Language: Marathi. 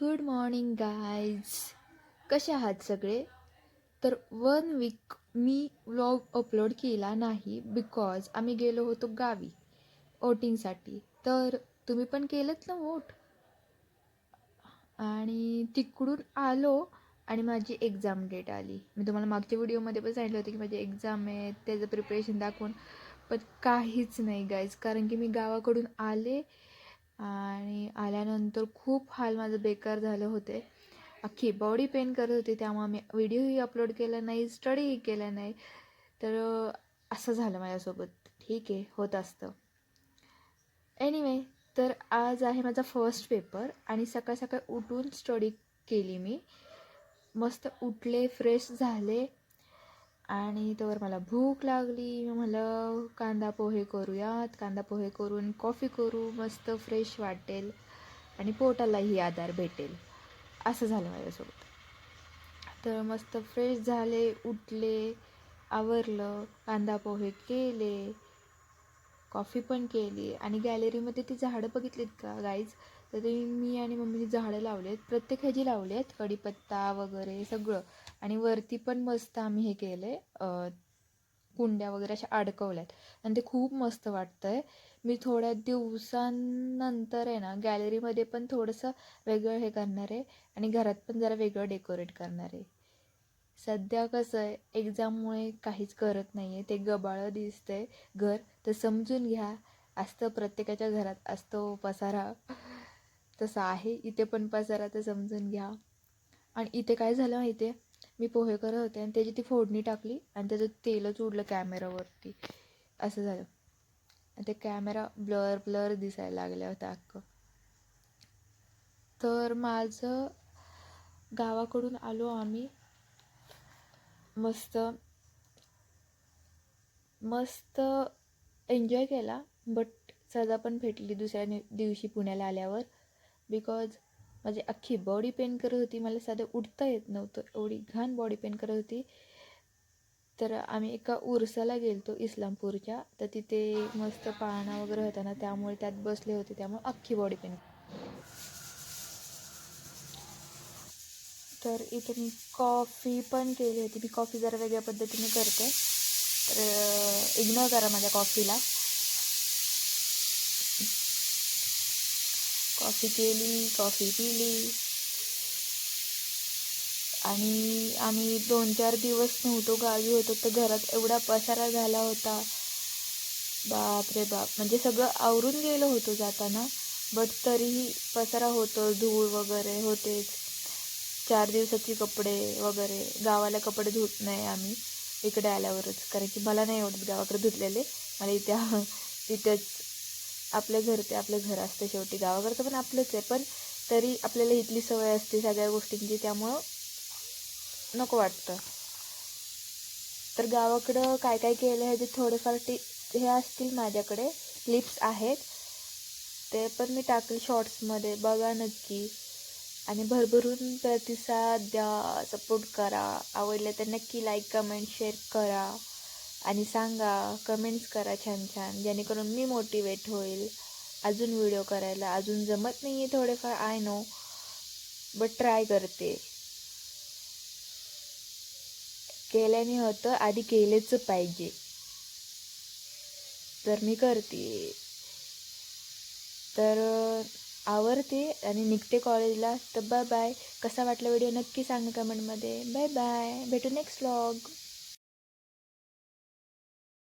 Good morning guys. कसे आहात सगळे? तर 1 वीक मी व्लॉग अपलोड केला नाही बिकॉज आम्ही गेलो होतो गावी वोटिंगसाठी. तर तुम्ही पण केलंत ना वोट? आणि तिकडून आलो आणि माझी एक्झाम डेट आली. मी तुम्हाला मागच्या व्हिडिओमध्ये पण सांगितलं होतं की माझी एक्झाम आहे, त्याचं प्रिपरेशन दाखवून. पण काहीच नाही गाईज, कारण की मी गावाकडून आले आणि आल्यानंतर खूप हाल माझं बेकार झालं होते. अख्खी बॉडी पेन करत होती, त्यामुळे मी व्हिडिओही अपलोड केला नाही, स्टडीही केला नाही. तर असं झालं माझ्यासोबत. ठीक आहे, होत असतं. एनिवे, तर आज आहे माझा फर्स्ट पेपर आणि सकाळ सकाळ उठून स्टडी केली मी. मस्त उठले, फ्रेश झाले आणि तोवर मला भूक लागली. मला कांदा पोहे करूयात, कांदा पोहे करून कॉफी करू, मस्त फ्रेश वाटेल आणि पोटालाही आधार भेटेल. असं झालं माझ्यासोबत. तर मस्त फ्रेश झाले, उठले, आवरलं, कांदा पोहे केले, कॉफी पण केली आणि गॅलरीमध्ये ती झाडं बघितलीत का गाईज? तर ते मी आणि मम्मीने झाडं लावली आहेत, प्रत्येक ह्याची लावली आहेत, कढीपत्ता वगैरे सगळं. आणि वरती पण मस्त आम्ही हे केलं आहे, कुंड्या वगैरे अशा अडकवल्यात आणि ते खूप मस्त वाटतं आहे. मी थोड्या दिवसांनंतर आहे ना गॅलरीमध्ये पण थोडंसं वेगळं हे करणार आहे आणि घरात पण जरा वेगळं डेकोरेट करणार आहे. सध्या कसं आहे, एक्झाममुळे काहीच करत नाही आहे, ते गबाळं दिसतंय घर. तर समजून घ्या, असतं प्रत्येकाच्या घरात असतो पसारा, तसं आहे इथे पण पसारा, तर समजून घ्या. आणि इथे काय झालं माहिती आहे, मी पोहे करत होते आणि त्याची ती फोडणी टाकली आणि त्याचं तेलच उडलं कॅमेरावरती. असं झालं आणि ते कॅमेरा ब्लर ब्लर दिसायला लागलं होतं अख्खं. तर माझं गावाकडून आलो आम्ही, मस्त मस्त एन्जॉय केला. बट सजा पण भेटली दुसऱ्या दिवशी पुण्याला आल्यावर, बिकॉज माझी अख्खी बॉडी पेन करत होती. मला साधं उठता येत नव्हतं, एवढी घाण बॉडी पेन करत होती. तर आम्ही एका उरसाला गेलतो इस्लामपूरच्या, तर तिथे मस्त पाळणा वगैरे होता ना, त्यामुळे त्यात बसले होते, त्यामुळे अख्खी बॉडी पेन. तर इथे मी कॉफी पण केली होती. मी कॉफी जरा वेगळ्या पद्धतीने करते, तर इग्नोर करा माझ्या कॉफीला. कॉफी केली, कॉफी पिली आणि आम्ही 2-4 दिवस नव्हतो गावी होतो, तर घरात एवढा पसारा झाला होता, बाप रे बाप. म्हणजे सगळं आवरून गेलो होतो जाताना, बट तरीही पसारा होतो, धूळ वगैरे होतेच. 4 दिवसाची कपडे वगैरे, गावाला कपडे धुत नाही आम्ही इकडे आल्यावरच, कारण की मला नाही आवडत गावाकडे धुतलेले. मला इथेच आपलं घर ते आपलं घर असतं शेवटी. गावाकडचं पण आपलंच आहे, पण तरी आपल्याला इथली सवय असते सगळ्या गोष्टींची, त्यामुळं नको वाटतं. तर गावाकडं काय काय केलं ह्याचे थोडेफार हे असतील माझ्याकडे, क्लिप्स आहेत, ते पण मी टाकले शॉर्ट्समध्ये, बघा नक्की. आणि भरभरून प्रतिसाद द्या, सपोर्ट करा. आवडलं तर नक्की लाईक, कमेंट, शेअर करा आणि सांगा, कमेंट्स करा छान छान, जेणेकरून मी मोटिवेट होईल अजून व्हिडिओ करायला. अजून जमत नाही आहे थोडेफार, आय नो, बट ट्राय करते. केल्याने होतं, आधी केलेच पाहिजे. तर मी करते. तर आवरते आणि निघते कॉलेजला. तर बाय बाय. कसा वाटला व्हिडिओ नक्की सांगा कमेंटमध्ये. बाय बाय, भेटू नेक्स्ट व्लॉग.